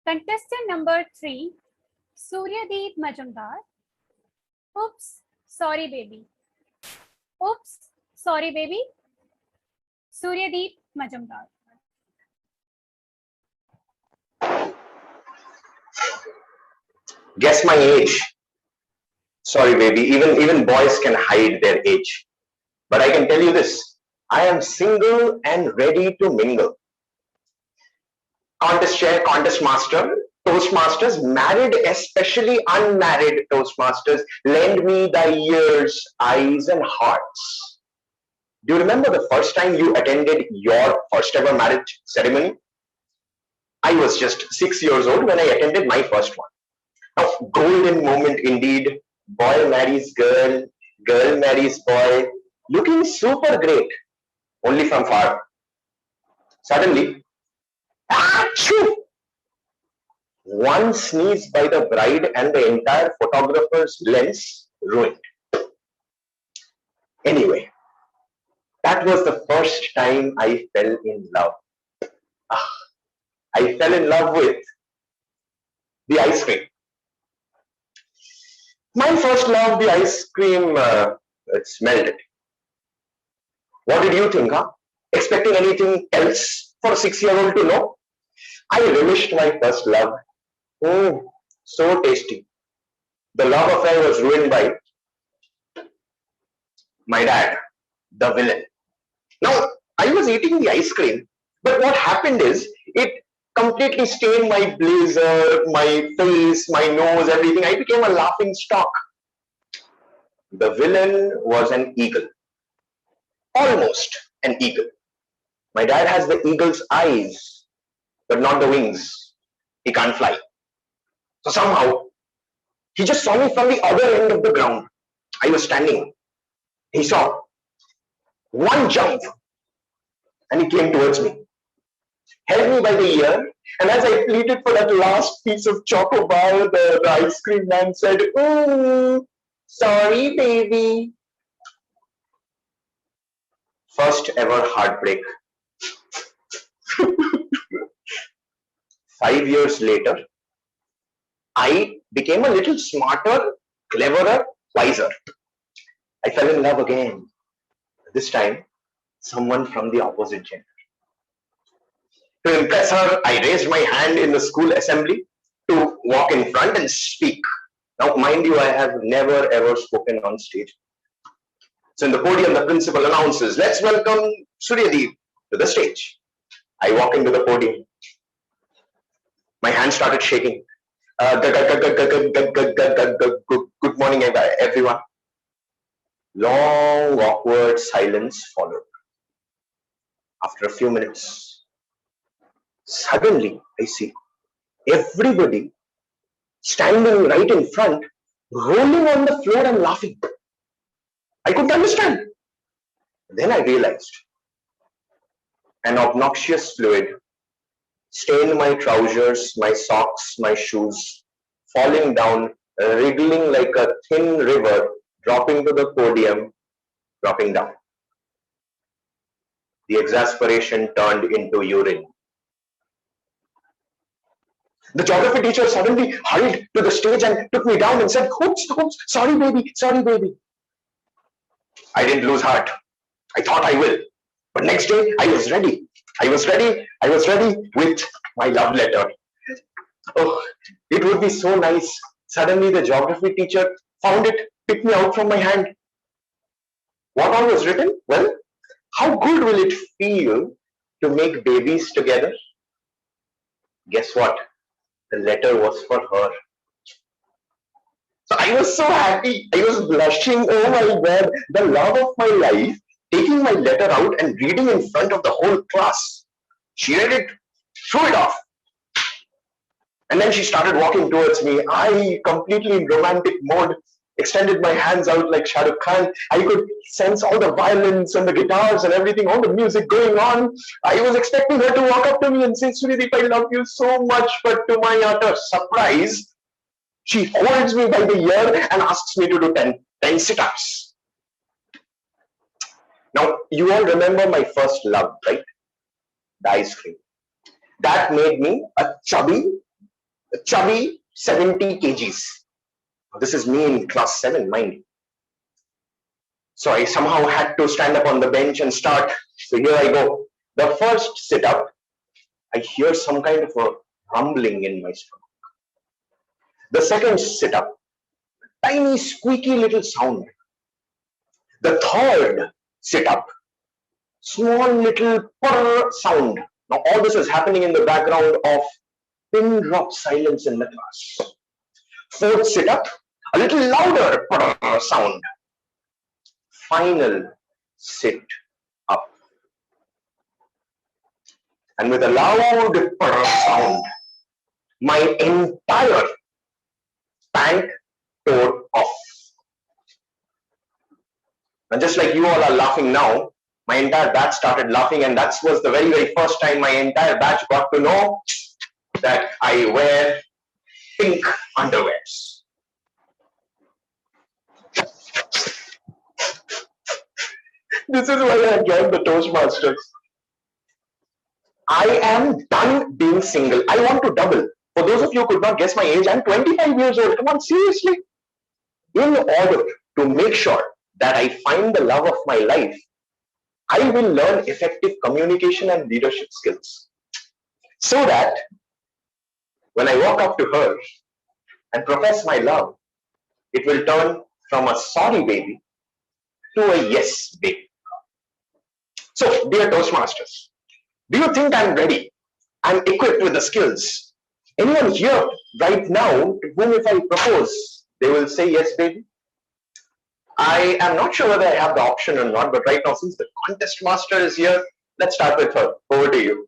Contestant number 3, Suryadeep Majumder. Oops, sorry baby. Oops, sorry baby. Suryadeep Majumder. Guess my age. Sorry, baby. Even boys can hide their age. But I can tell you this. I am single and ready to mingle. Contest chair, contest master, Toastmasters, married, especially unmarried Toastmasters, lend me thy ears, eyes, and hearts. Do you remember the first time you attended your first ever marriage ceremony? I was just 6 years old when I attended my first one. A golden moment indeed. Boy marries girl, girl marries boy, looking super great, only from far. Suddenly, achoo! One sneeze by the bride and the entire photographer's lens ruined. Anyway, that was the first time I fell in love. I fell in love with the ice cream. My first love, the ice cream, it smelled it. What did you think, huh? Expecting anything else for a 6-year-old to know? I relished my first love. Oh, so tasty. The love affair was ruined by my dad, the villain. Now, I was eating the ice cream, but what happened is it completely stained my blazer, my face, my nose, everything. I became a laughing stock. The villain was an eagle. Almost an eagle. My dad has the eagle's eyes, but not the wings. He can't fly. So somehow, he just saw me from the other end of the ground. I was standing. He saw one jump and he came towards me, held me by the ear, and as I pleaded for that last piece of choco bar, the ice cream man said, "Ooh, sorry, baby." First ever heartbreak. 5 years later, I became a little smarter, cleverer, wiser. I fell in love again. This time, someone from the opposite gender. To impress her, I raised my hand in the school assembly to walk in front and speak. Now, mind you, I have never ever spoken on stage. So in the podium, the principal announces, "Let's welcome Suryadeep to the stage." I walk into the podium. My hand started shaking. Good morning, everyone. Long, awkward silence followed. After a few minutes, suddenly I see everybody standing right in front, rolling on the floor and laughing. I couldn't understand. Then I realized an obnoxious fluid stained my trousers, my socks, my shoes, falling down, wriggling like a thin river, dropping to the podium, dropping down. The exasperation turned into urine. The geography teacher suddenly hurried to the stage and took me down and said, "Oops, oops, sorry baby, sorry baby." I didn't lose heart. I thought I will. But next day, I was ready. I was ready with my love letter. Oh, it would be so nice. Suddenly the geography teacher found it, picked me out from my hand. What all was written? Well, how good will it feel to make babies together? Guess what? The letter was for her. So I was so happy. I was blushing. Oh my God, the love of my life, taking my letter out and reading in front of the whole class. She read it, threw it off. And then she started walking towards me. I, completely in romantic mode, extended my hands out like Shah Rukh Khan. I could sense all the violins and the guitars and everything, all the music going on. I was expecting her to walk up to me and say, "Suryadeep, I love you so much." But to my utter surprise, she holds me by the ear and asks me to do 10 sit-ups. Now, you all remember my first love, right? The ice cream. That made me a chubby, chubby 70 kgs. This is me in class 7, mind you. So I somehow had to stand up on the bench and start. So here I go. The first sit up, I hear some kind of a rumbling in my stomach. The second sit up, tiny squeaky little sound. The third sit up, small little purr sound. Now all this is happening in the background of pin drop silence in the class. Fourth sit up, a little louder purr sound. Final sit up. And with a loud purr sound, my entire pant tore off. And just like you all are laughing now, my entire batch started laughing, and that was the very, very first time my entire batch got to know that I wear pink underwears. This is why I joined the Toastmasters. I am done being single. I want to double. For those of you who could not guess my age, I'm 25 years old. Come on, seriously. In order to make sure that I find the love of my life, I will learn effective communication and leadership skills. So that when I walk up to her and profess my love, it will turn from a sorry baby to a yes baby. So, dear Toastmasters, do you think I'm ready? I'm equipped with the skills. Anyone here right now to whom if I propose, they will say yes baby? I am not sure whether I have the option or not, but right now since the contest master is here, let's start with her. Over to you.